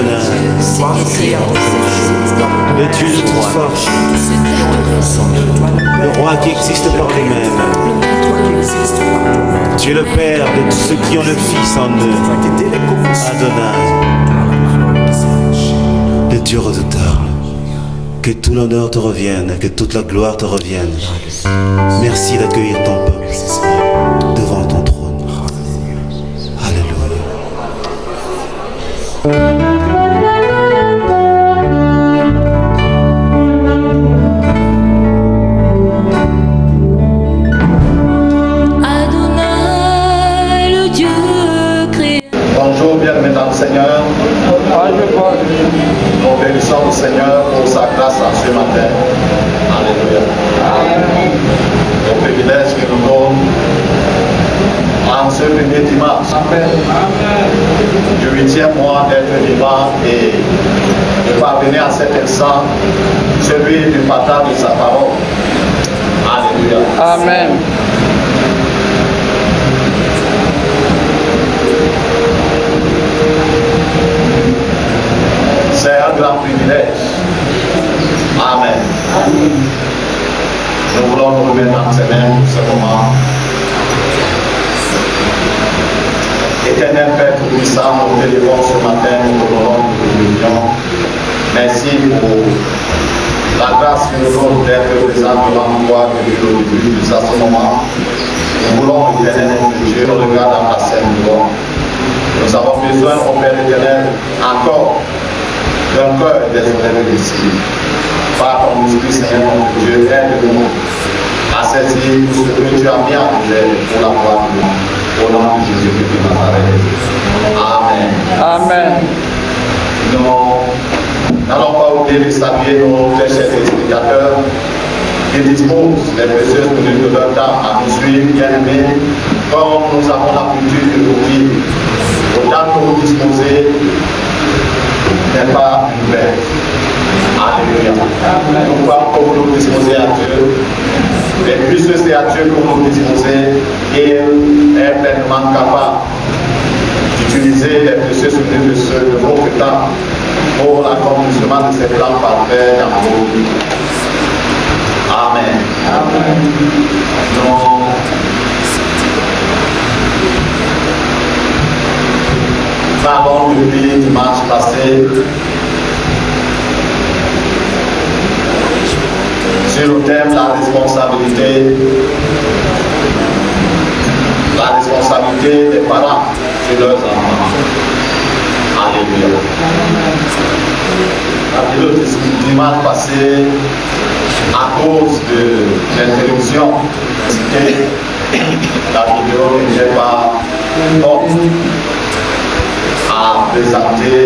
Adonai, le Dieu de toute force, le roi qui existe par lui-même. Tu es le Père de tous ceux qui ont le Fils en eux. Adonai, le Dieu redoutable. Que tout l'honneur te revienne, que toute la gloire te revienne. Merci d'accueillir ton peuple devant ton trône. Alléluia. Adonai, le Dieu créé. Bonjour, bien-aimés dans le Seigneur. Nous bénissons le Seigneur pour sa grâce en ce matin. Alléluia. Le privilège que nous donne en ce premier dimanche du 8e mois d'être vivant et de parvenir à cet instant, celui du partage de sa parole. Alléluia. Amen. C'est un grand privilège. Amen. Nous voulons nous remettre dans ses mains pour ce moment. Éternel Père Tout-Puissant, nous t'élévons ce matin, nous te donnons de l'union. Merci pour la grâce que nous donne d'être présents devant toi depuis le début jusqu'à ce moment. Nous voulons, éternel Dieu, nous regarde dans ta scène de gloire. Nous avons besoin, mon Père éternel, encore d'un cœur désordonné ici. Par ton esprit, Seigneur, mon Dieu, aide-nous à saisir tout ce que tu as mis en œuvre pour la gloire de Dieu. Au nom de Jésus-Christ de Nazareth. Amen. Amen. Nous n'allons pas oublier de saluer nos très chers expliquateurs qui disposent des précieuses minutes de leur temps à nous suivre, bien-aimés, comme nous avons l'habitude de vous dire. Autant que vous disposez, n'est pas une bête. Alléluia. Nous croyons que vous nous disposez à Dieu. Et puisque c'est à Dieu que vous nous disposez, il est pleinement capable d'utiliser les précieuses minutes de votre temps pour l'accomplissement de ses plans parfaits dans vos vies. Amen. Amen. Nous parlons depuis dimanche passé sur le thème la responsabilité des parents sur leurs enfants. Alléluia. Le dimanche passé, à cause de l'interruption, la vidéo n'était pas bonne à présenter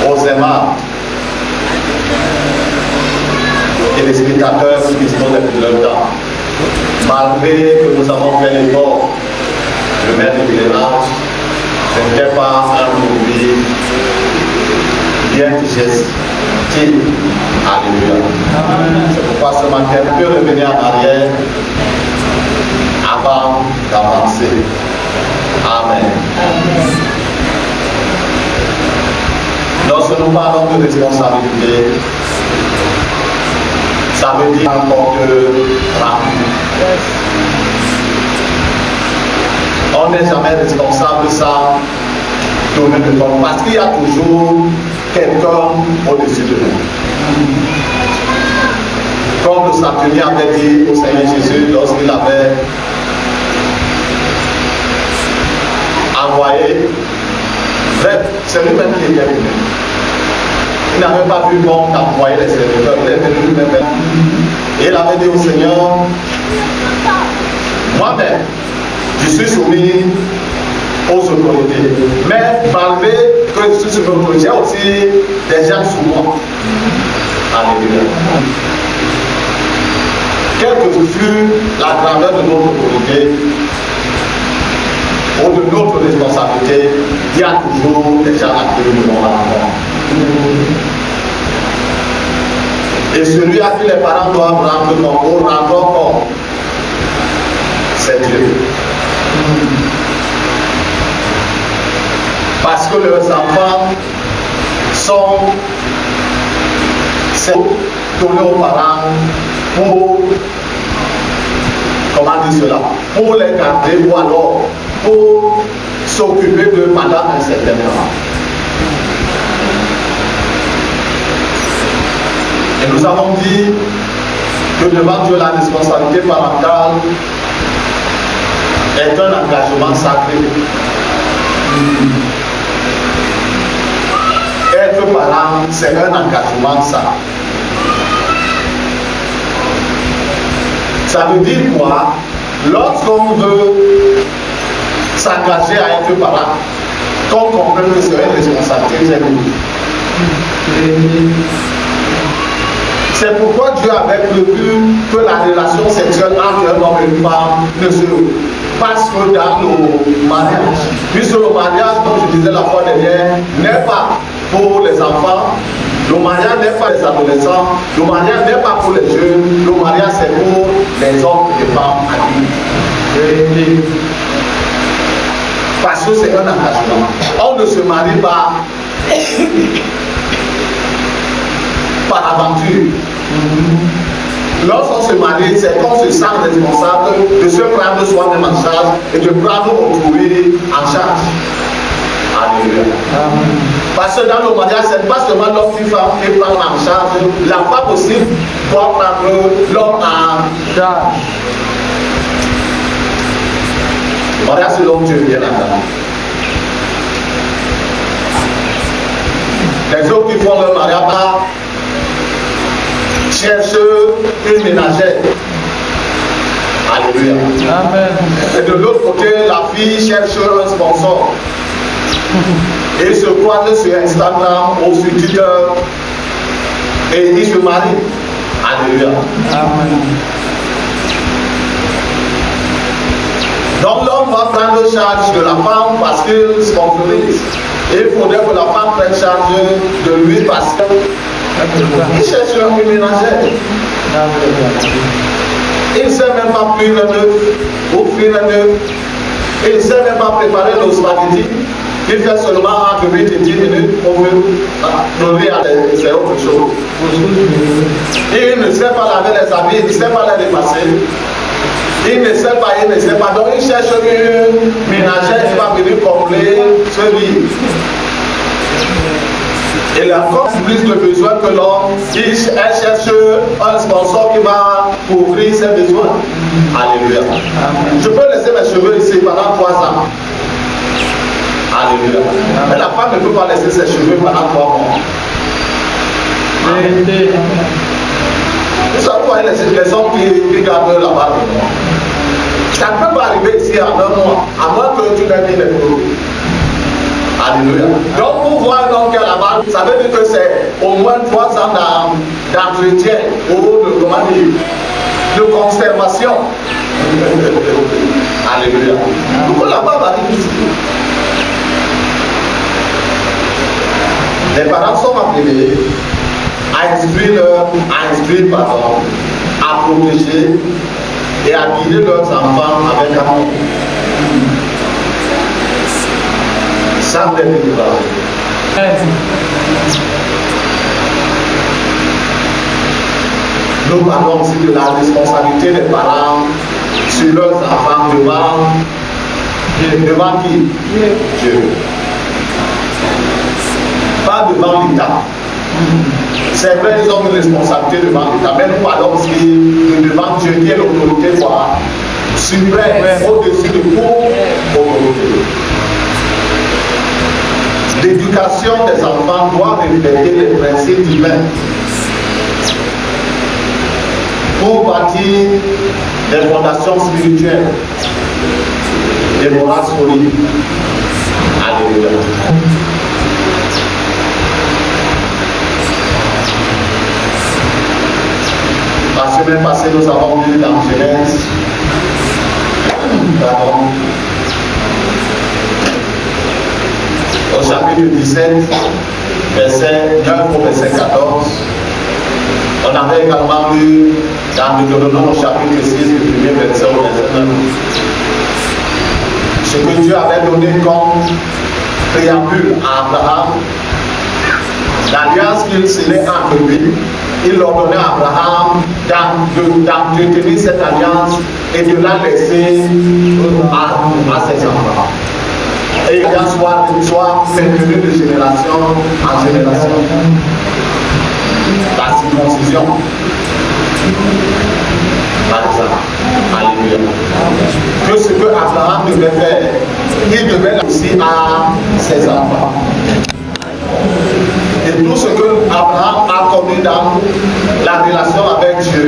aux aimants et les spectateurs qui disposent de leur temps. Malgré que nous avons fait l'effort de mettre le village, ce n'était pas un produit bien digestif. Alléluia. C'est pourquoi ce matin, on peut revenir en arrière avant d'avancer. Amen. Lorsque nous parlons de responsabilité, ça veut dire encore que on n'est jamais responsable sans tourner de temps parce qu'il y a toujours quelqu'un au-dessus de nous. Comme le centurion avait dit au Seigneur Jésus lorsqu'il avait envoyé, c'est lui-même qui était venu. Il n'avait pas vu bon d'envoyer les serviteurs, il est venu lui-même. Et il avait dit au Seigneur, moi-même, je suis soumis aux autorités. Mais malgré que je suis soumis aux autorités, il y a aussi des gens sous moi. Alléluia. Quelle que fût la grandeur de notre autorité ou de notre responsabilité, il y a toujours des gens à qui nous devons rendre. Et celui à qui les parents doivent rendre compte, c'est Dieu. Parce que leurs enfants sont donnés aux parents pour, comment dire cela, pour les garder ou alors pour s'occuper d'eux pendant un certain temps. Et nous avons dit que devant Dieu, la responsabilité parentale est un engagement sacré. Être parent, c'est un engagement sacré. Ça veut dire quoi? Lorsqu'on veut s'engager à être parent, qu'on comprenne que c'est une responsabilité très lourde. C'est pourquoi Dieu avait prévu que la relation sexuelle entre un homme et une femme ne se passe que dans le mariage. Puisque le mariage, comme je disais la fois dernière, n'est pas pour les enfants, le mariage n'est pas pour les adolescents, le mariage n'est pas pour les jeunes, le mariage c'est pour les hommes et les femmes adultes. Parce que c'est un engagement. On ne se marie pas par aventure. Lorsqu'on se marie, c'est qu'on se sent responsable de se prendre soi-même en charge et de prendre autrui en charge. Alléluia. Parce que dans le mariage, c'est pas seulement l'homme qui prend en charge, la femme aussi doit prendre l'homme en charge. Le mariage, c'est l'homme Dieu, bien entendu. Les autres qui font le mariage cherchent une ménagère. Alléluia. Amen. Et de l'autre côté, la fille cherche un sponsor. Et ils se croisent sur Instagram ou sur Twitter et ils se marient. Alléluia. Amen. Donc l'homme va prendre charge de la femme parce qu'il sponsorise. Et il faudrait que la femme prenne charge de lui parce qu'il cherche une ménagère. Il ne sait même pas cuire le neuf ou cuire le neuf. Il ne sait même pas préparer le spaghetti. Il fait seulement entre 8 et 10 minutes pour nourrir c'est autre chose. Et il ne sait pas laver les habits, il ne sait pas les dépasser. Il ne sait pas. Donc il cherche une ménagère qui va venir combler ce vide. Il a encore plus de besoins que l'homme. Elle cherche un sponsor qui va couvrir ses besoins. Alléluia. Je peux laisser mes cheveux ici pendant 3 ans. Alléluia. Mais la femme ne peut pas laisser ses cheveux pendant 3 mois. Vous savez pourquoi les hommes qui gardent la barbe de moi? Ça ne peut pas arriver ici en 1 mois, à moins que tu n'aies mis les produits. Alléluia. Donc pour voir un homme qui a la barbe, ça veut dire que c'est au moins 3 ans d'entretien ou de conservation. Alléluia. Donc la barbe arrive ici. Les parents sont appelés à instruire, à protéger et à guider leurs enfants avec amour. Sans délivrance. Nous parlons aussi de la responsabilité des parents sur leurs enfants devant qui? Dieu. Pas devant l'État. C'est vrai, ils ont une responsabilité devant l'État, mais nous parlons aussi devant Dieu qui est l'autorité suprême, au-dessus de toute autorité. L'éducation des enfants doit refléter les principes divins pour bâtir des fondations spirituelles, des morales solides. Alléluia. La semaine passée, nous avons lu dans Genèse, au chapitre 17, verset 9 au verset 14. On avait également lu dans Deutéronome au chapitre 6, du premier verset au verset 9. Ce que Dieu avait donné comme préambule à Abraham, l'alliance qu'il scellait entre lui, il ordonnait à Abraham d'entretenir cette alliance et de la laisser à ses enfants. Et qu'elle soit maintenue de génération en génération. La circoncision, par exemple. Alléluia. Que ce que Abraham devait faire, il devait aussi à ses enfants. Et tout ce que Abraham a connu dans la relation avec Dieu,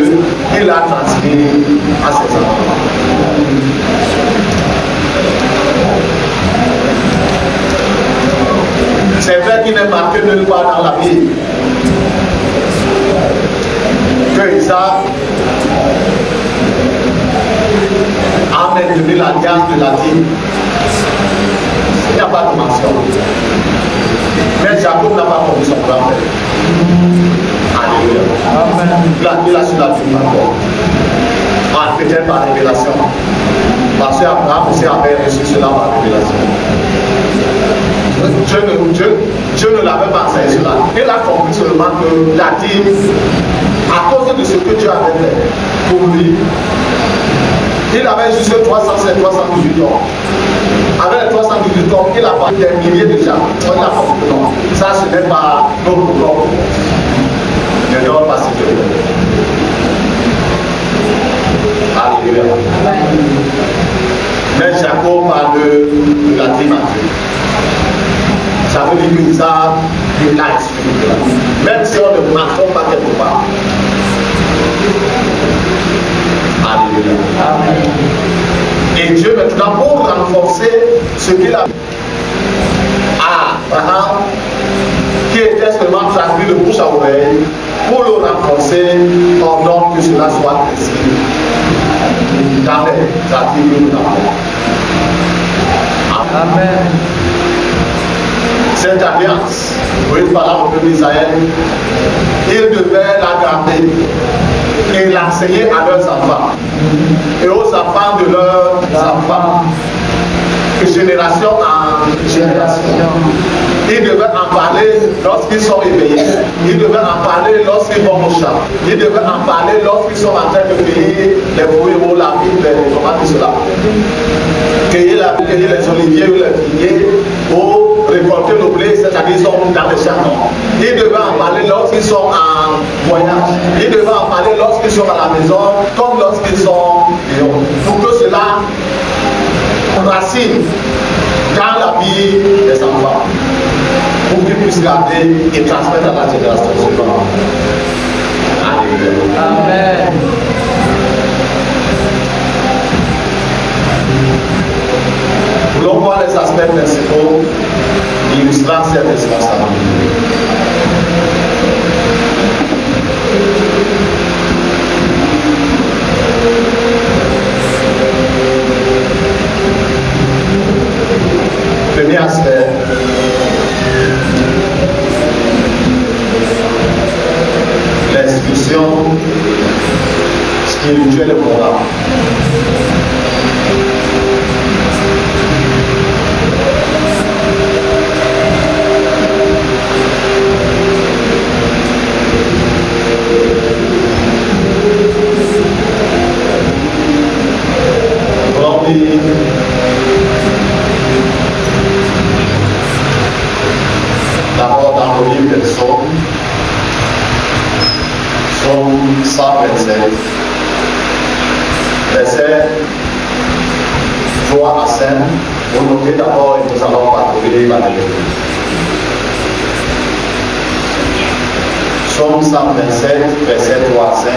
il l'a transmis à ses enfants. C'est vrai qu'il n'est marqué nulle part dans la Bible que Isaac a maintenu l'alliance de la dîme. Il n'y a pas de mention. Mais Jacob n'a pas connu son grand-père. Alléluia. Il a su la dîme encore. Peut-être par révélation. Parce qu'Abraham aussi avait reçu cela par révélation. Dieu ne l'avait pas enseigné cela. Il a compris seulement que la dîme, à cause de ce que Dieu avait fait pour lui, il avait juste 318 ans. Avec les 318 ans, il a pas des milliers de gens. On a compris non. Ça, ce n'est pas notre problème. Ne donne pas ce que Alléluia. Mais Jacob parle de la dîme à Dieu. Ça veut dire que ça, il a expliqué. Même si on ne marche pas quelque part. Alléluia. Amen. Et Dieu maintenant, pour renforcer ce qu'il a à Abraham, qui était seulement traduit de bouche à oreille, pour le renforcer, ordonne que cela soit précis dans les articles de Amen. Cette alliance, oui, par le peuple d'Israël, ils devaient la garder et l'enseigner à leurs enfants et aux enfants de leurs enfants, de génération en génération. Ils devaient en parler lorsqu'ils sont éveillés. Ils devaient en parler lorsqu'ils vont au champ. Ils devaient en parler lorsqu'ils sont en train de cueillir les fruits ou la vigne, comment dire cela. Cueillir les oliviers ou les figuiers ou récolter le blé, c'est-à-dire ils sont dans les champs. Ils devaient en parler lorsqu'ils sont en voyage. Ils devaient en parler lorsqu'ils sont à la maison, comme lorsqu'ils sont pour que cela racine dans la vie des enfants, pour qu'ils puissent garder et transmettre à la génération suivante. Alléluia. Amen. Voulons voir les aspects principaux illustrant cette responsabilité. Premier aspect, l'institution spirituelle et morale. D'abord dans le livre des Psaumes, Psaume 127, versets 3 à 5. Vous notez d'abord et nous allons parcourir la lecture. Psaume 127, versets 3 à 5.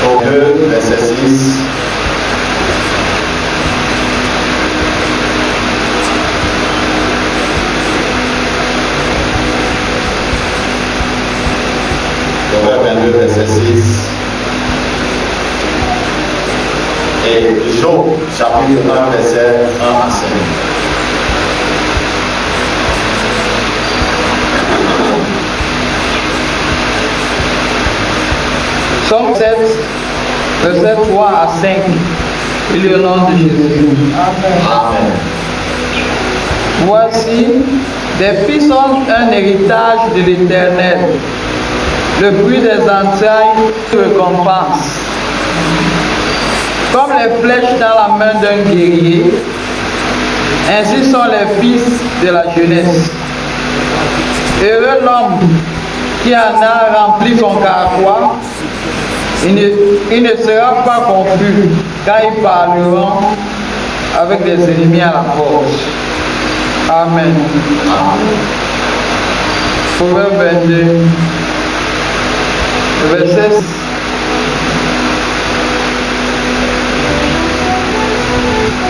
Au 2, verset 6. Proverbe 22, verset 6. Et Job, chapitre 1, verset 1 à 5. Psaume 7, verset 3 à 5. Il est au nom de Jésus. Amen. Voici, des fils ont un héritage de l'Éternel. Le fruit des entrailles récompense. Comme les flèches dans la main d'un guerrier, ainsi sont les fils de la jeunesse. Heureux l'homme qui en a rempli son carquois, il ne sera pas confus, car ils parleront avec des ennemis à la force. Amen. Proverbe 22, verset 6.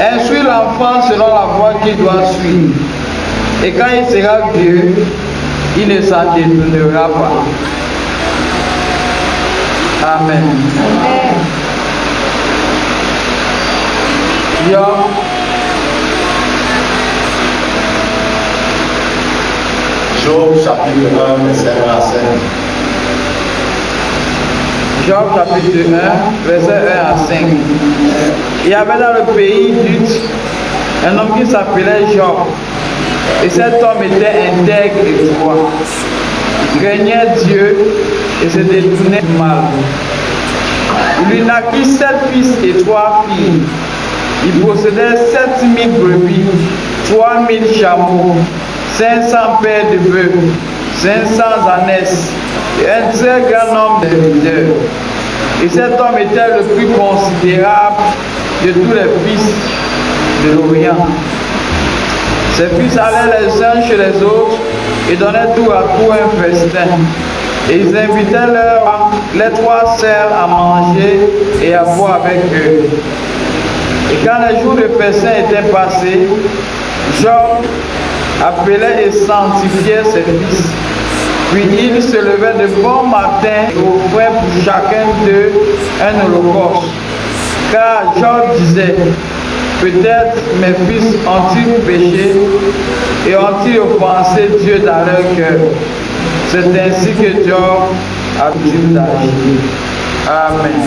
Instruis l'enfant selon la voie qu'il doit suivre, et quand il sera vieux, il ne s'en détournera pas. Amen. Job chapitre 1, verset 1 à 5. Job chapitre 1, verset 1 à 5. Il y avait dans le pays d'Uz un homme qui s'appelait Job. Et cet homme était intègre et droit. Il craignait Dieu et se détournait du mal. Il lui naquit 7 fils et 3 filles. Il possédait 7000 brebis, 3000 chameaux, 500 paires de bœufs, 500 ânesses et un très grand nombre de serviteurs. Et cet homme était le plus considérable de tous les fils de l'Orient. Ses fils allaient les uns chez les autres et donnaient tour à tour un festin. Et ils invitaient les 3 sœurs à manger et à boire avec eux. Et quand les jours de festin étaient passés, Job appelait et sanctifiait ses fils. Puis il se levait de bon matin et offrait pour chacun d'eux un holocauste. Car Job disait, peut-être mes fils ont-ils péché et ont-ils offensé Dieu dans leur cœur. C'est ainsi que Job a dû agir. Amen.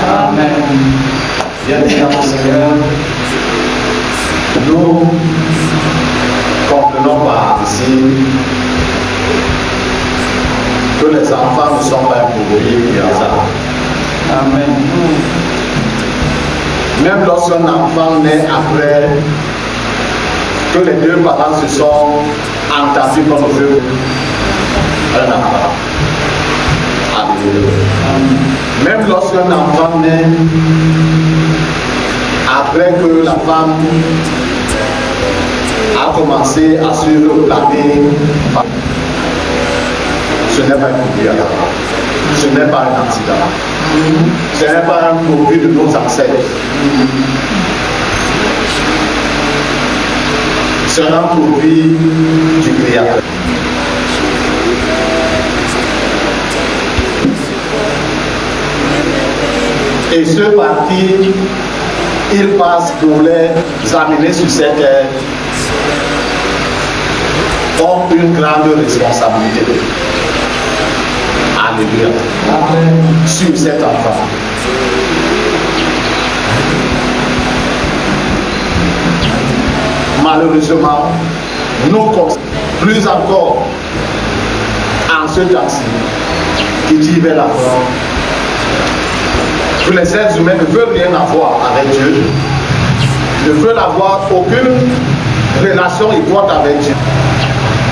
Amen. Bien-aimés dans le Seigneur, nous comprenons par ici que les enfants ne sont pas improvisés du hasard. Amen. Même lorsqu'un enfant naît après que les 2 parents se sont entendus comme Dieu, un enfant. Alléluia. Même lorsqu'un enfant naît après que la femme a commencé à suivre le planning, ce n'est pas un produit, ce n'est pas un accident, ce n'est pas un produit de nos ancêtres. C'est un produit du Créateur. Et ceux par qui il passe pour les amener sur cette terre ont une grande responsabilité. Alléluia. Sur cet enfant. Malheureusement, nous, plus encore en ce temps-ci, qui dit vers la mort, que les êtres humains ne veulent rien avoir avec Dieu, ne veulent avoir aucune relation étroite avec Dieu,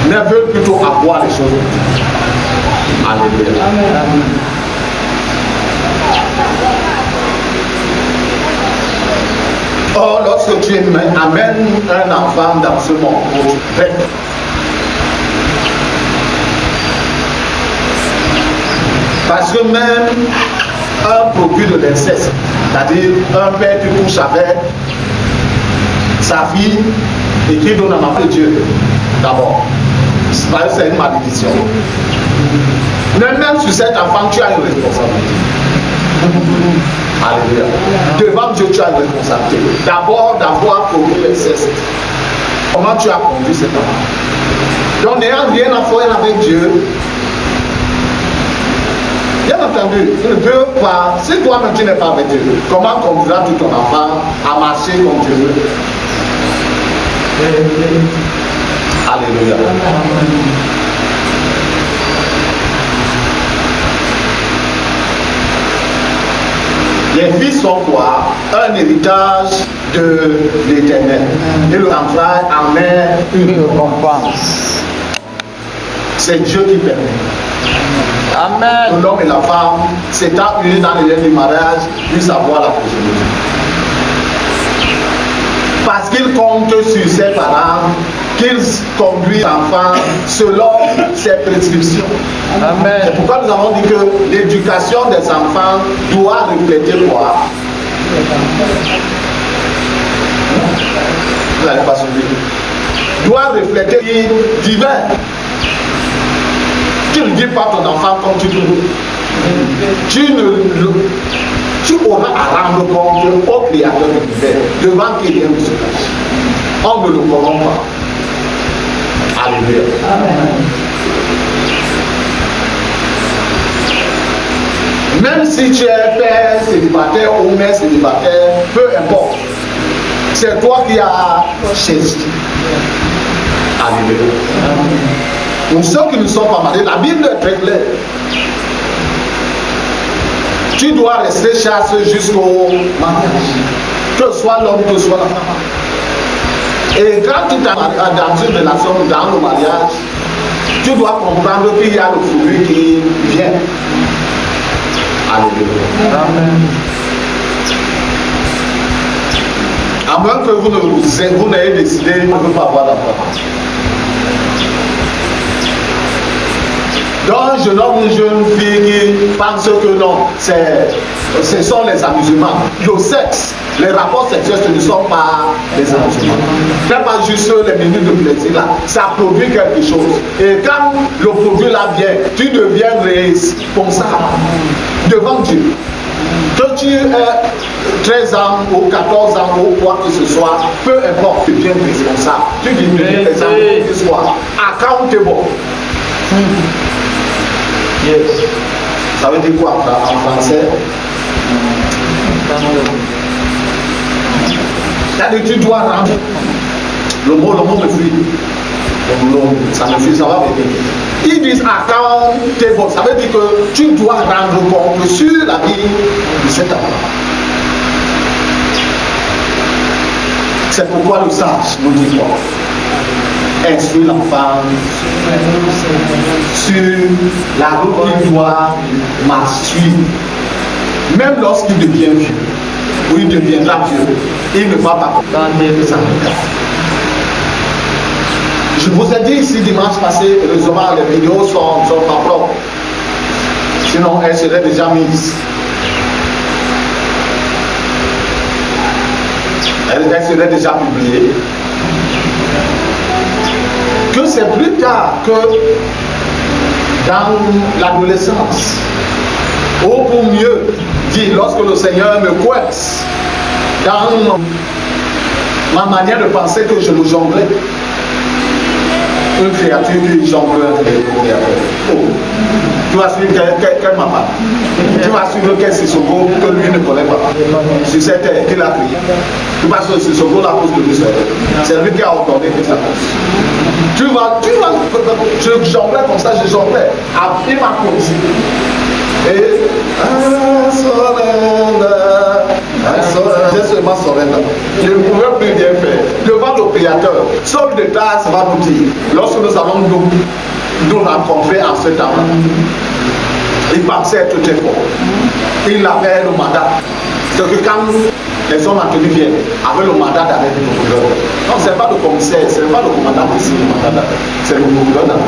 mais veulent plutôt avoir les choses. Alléluia. Amen. Or, lorsque Dieu amène un enfant dans ce monde, parce que même un produit de l'inceste, c'est-à-dire un père qui couche avec sa fille et qui donne un enfant de Dieu, d'abord, c'est une malédiction. Mais même sur cet enfant, tu as une responsabilité. Alléluia. Devant Dieu, tu as une responsabilité. D'abord, d'avoir produit l'inceste. Comment tu as conduit cet enfant? Donc, n'ayant rien à faire avec Dieu, Bien entendu, tu ne peux pas, si toi-même tu n'es pas avec Dieu, comment conduiras-tu ton enfant à marcher comme Dieu veut? Alléluia. Les fils sont quoi? Un héritage de l'Éternel. Et le travail amène une récompense. C'est Dieu qui permet. Amen. L'homme et la femme s'étant unis dans le lien du mariage, puissent avoir la progéniture. Parce qu'ils comptent sur ses parents, qu'ils conduisent l'enfant selon ses prescriptions. Amen. C'est pourquoi nous avons dit que l'éducation des enfants doit refléter quoi? Vous n'allez pas soulever. Doit refléter divin. Tu ne dis pas ton enfant comme tu veux. Tu auras à rendre compte au Créateur de l'univers devant qui rien ne se cache. On ne le corrompt pas. Alléluia. Même si tu es père célibataire ou mère célibataire, peu importe. C'est toi qui as choisi. Alléluia. Pour ceux qui ne sont pas mariés, la Bible est très claire. Tu dois rester chaste jusqu'au mariage. Que ce soit l'homme, que ce soit la femme. Et quand tu es dans une relation, dans le mariage, tu dois comprendre qu'il y a le fruit qui vient. Alléluia. Amen. À moins que vous n'ayez décidé de ne pas avoir d'enfant. Donc, je nomme une jeune fille qui pense que non, ce sont les amusements. Le sexe, les rapports sexuels, ce ne sont pas les amusements. Ce n'est pas juste les minutes de plaisir là. Ça produit quelque chose. Et quand le produit là vient, tu deviens responsable devant Dieu. Que tu aies 13 ans ou 14 ans ou quoi que ce soit, peu importe, tu deviens responsable. Tu deviens responsable, tu sois accountable. Yes. Ça veut dire quoi en français? C'est-à-dire que tu dois rendre. Le mot me fuit. Ça me fuit, ça va venir. Ils disent accountable. Ça veut dire que tu dois rendre compte sur la vie de cet enfant. C'est pourquoi le sage nous dit quoi? Instruire l'enfant sur la route qu'il doit marcher. Même lorsqu'il devient vieux, ou il deviendra vieux, il ne va pas comprendre ça. Je vous ai dit ici dimanche passé, heureusement les vidéos sont pas propres. Sinon elles seraient déjà mises. Elles seraient déjà publiées. Que c'est plus tard que dans l'adolescence, ou pour mieux dire, lorsque le Seigneur me coince dans ma manière de penser que je le jonglais, une créature qui jongle un créateur. Oh. Tu vas suivre quel maman? Tu vas suivre quel Sissoko que lui ne connaît pas. Sur cette terre qu'il a créé. Tu vas sur Sissoko la cause de lui seul. C'est lui qui a ordonné toute la cause. Je jonglais comme ça, je jonglais. Il m'a conduit. Et j'ai seulement surrender. Je ne pouvais plus bien faire. Devant le Créateur, seul de grâce va nous dire, lorsque nous allons nous rencontrer en ce temps, il pensait être très fort. Il avait le mandat. C'est que quand les hommes en tenue viennent, avec le mandat d'arrêt du procureur. Non, ce n'est pas le commissaire, ce n'est pas le commandant qui signe le mandat d'arrêt, c'est le procureur.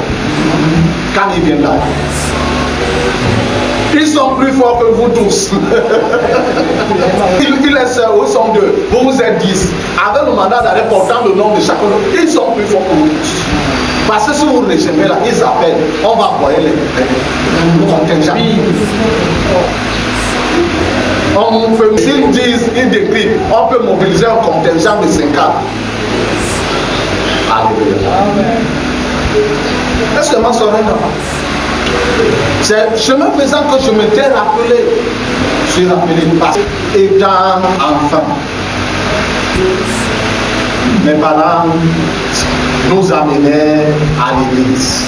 Quand ils viennent là, ils sont plus forts que vous tous. Il est seul, ils sont deux. Vous êtes 10. Avec le mandat d'arrêt portant le nom de chacun, ils sont plus forts que vous tous. Parce que si vous les aimez là, ils appellent. On va envoyer les contingents. S'ils disent, ils décrivent, on peut mobiliser un contingent de 50. Alléluia. Est-ce que ma soeur est là? C'est chemin faisant que je m'étais rappelé. Je suis rappelé parce qu'étant enfant, mes parents nous amenaient à l'église.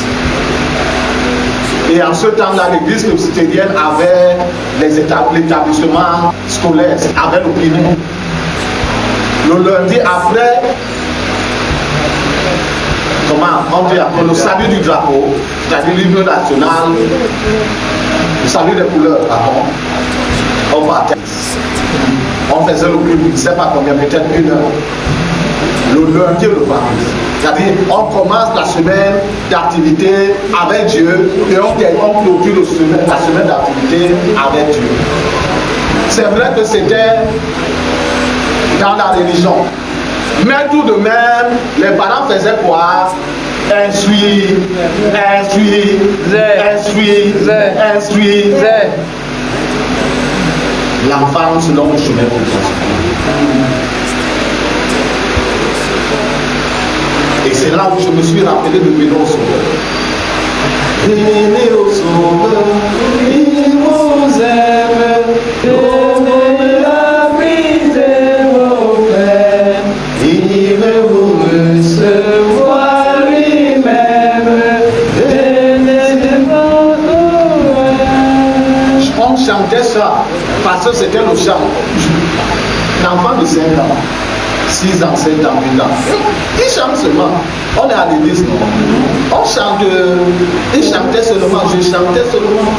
Et en ce temps-là, l'église presbytérienne avait l'établissement scolaire, avait le primaire. Le lundi après, on dit après le salut du drapeau, c'est-à-dire l'hymne national, le salut des couleurs, pardon, on partait. On faisait le culte, je ne sais pas combien, peut-être 1 heure. Le lundi et le vendredi. C'est-à-dire, on commence la semaine d'activité avec Dieu et on clôture la semaine d'activité avec Dieu. C'est vrai que c'était dans la religion. Mais tout de même, les parents faisaient quoi? Instruire. L'enfant selon le chemin de Dieu. Et c'est là où je me suis rappelé de venir au Sauveur. Venez au Sauveur, il vous aime, donnez la misère au Père, il veut vous recevoir lui-même, on chantait ça, parce que c'était le chant. L'enfant de 5 ans. 6 ans, 7 ans, 8 ans. Ils chantent seulement. On est à l'église, non? On chante, ils chantaient seulement, je chantais seulement.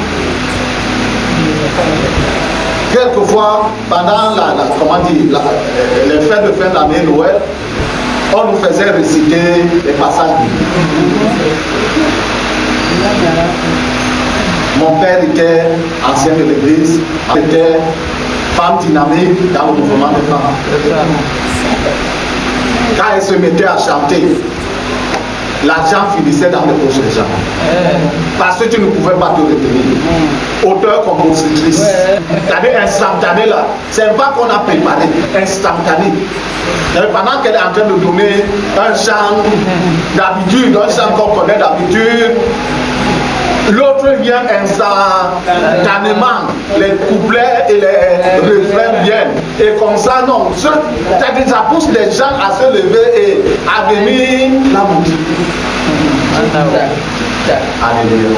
Quelquefois, pendant les fêtes de fin d'année, Noël, on nous faisait réciter les passages bibliques. Mon père était ancien de l'église, était femme dynamique dans le mouvement des femmes. Quand elle se mettait à chanter, l'argent finissait dans les poches des gens. Parce que tu ne pouvais pas te retenir. Auteur, compositrice. C'est-à-dire instantané là. C'est pas qu'on a préparé, instantané. Pendant qu'elle est en train de donner un chant d'habitude, un chant qu'on connaît d'habitude, l'autre vient instantanément, les couplets et les refrains viennent. Et comme ça, non. C'est-à-dire ça pousse les gens à se lever et à venir la musique. Alléluia.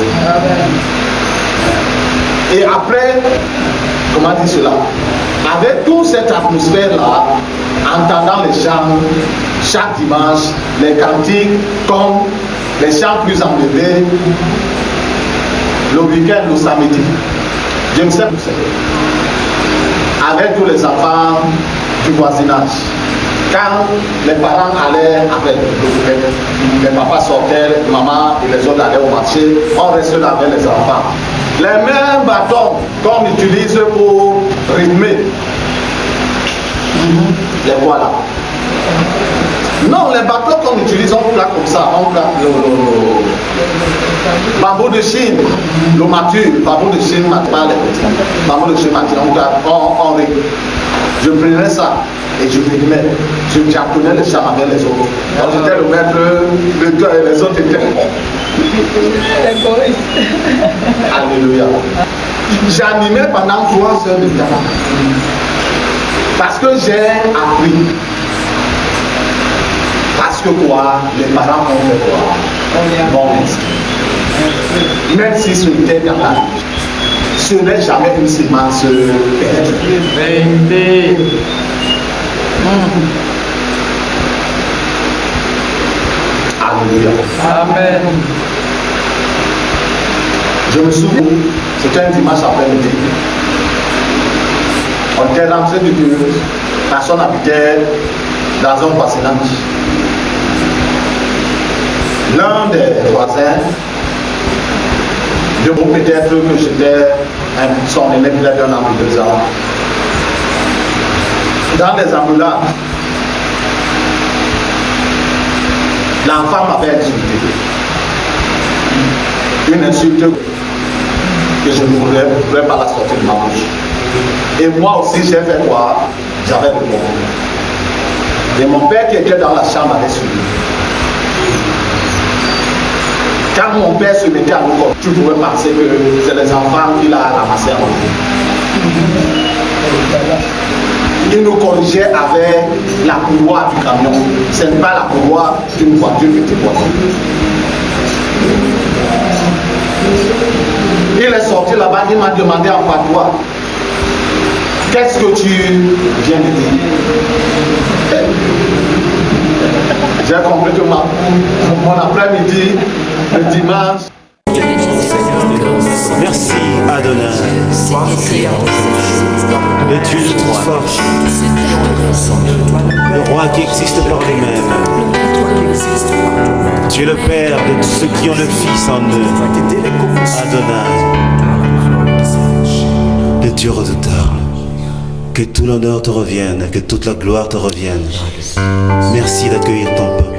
Et après, comment dire cela? Avec toute cette atmosphère-là, entendant les chants, chaque dimanche, les cantiques comme les chants plus enlevés, le week-end, le samedi, je ne sais plus c'est. Avec tous les enfants du voisinage. Quand les parents allaient avec les papas sortaient, maman et les autres allaient au marché, on restait avec les enfants. Les mêmes bâtons qu'on utilise pour rythmer, les voilà. Non, les bateaux qu'on utilise, on plaque comme ça, on plaque le bambou de Chine, le mature, bambou de Chine, bambou de Chine, on rythme. Je prenais ça et je rythmais. J'apprenais les chants avec les autres. Donc j'étais le maître, le cœur et les autres étaient. Alléluia. J'animais pendant 3 heures de temps. Parce que j'ai appris. Parce que quoi? Les parents ont fait quoi? Bon inscrit. Même si ce n'était dans la vie, ce n'est jamais une sémence perdue. Alléluia. Amen. Je me souviens, c'était un dimanche après-midi. On était rentré du bureau, personne habitait dans un voisinage. L'un des voisins, de vous peut-être que j'étais son aîné, il avait un an ou 2 ans. Dans les ambulants, l'enfant m'avait insulté. Une insulte que je ne voulais pas la sortir de ma bouche. Et moi aussi, j'ai fait quoi? J'avais répondu. Et mon père qui était dans la chambre avait suivi. Quand mon père se mettait à nous corriger, tu pouvais penser que c'est les enfants qu'il a ramassés à manger. Il nous corrigeait avec la courroie du camion. Ce n'est pas la courroie d'une voiture, petite voiture. Il est sorti là-bas, il m'a demandé en patois, qu'est-ce que tu viens de dire? J'ai compris que mon après-midi, le dimanche. Merci Adonai, le Dieu de toute force, le roi qui existe par lui-même. Tu es le Père de tous ceux qui ont le Fils en eux. Adonai, le Dieu redoutable, que tout l'honneur te revienne, que toute la gloire te revienne. Merci d'accueillir ton peuple.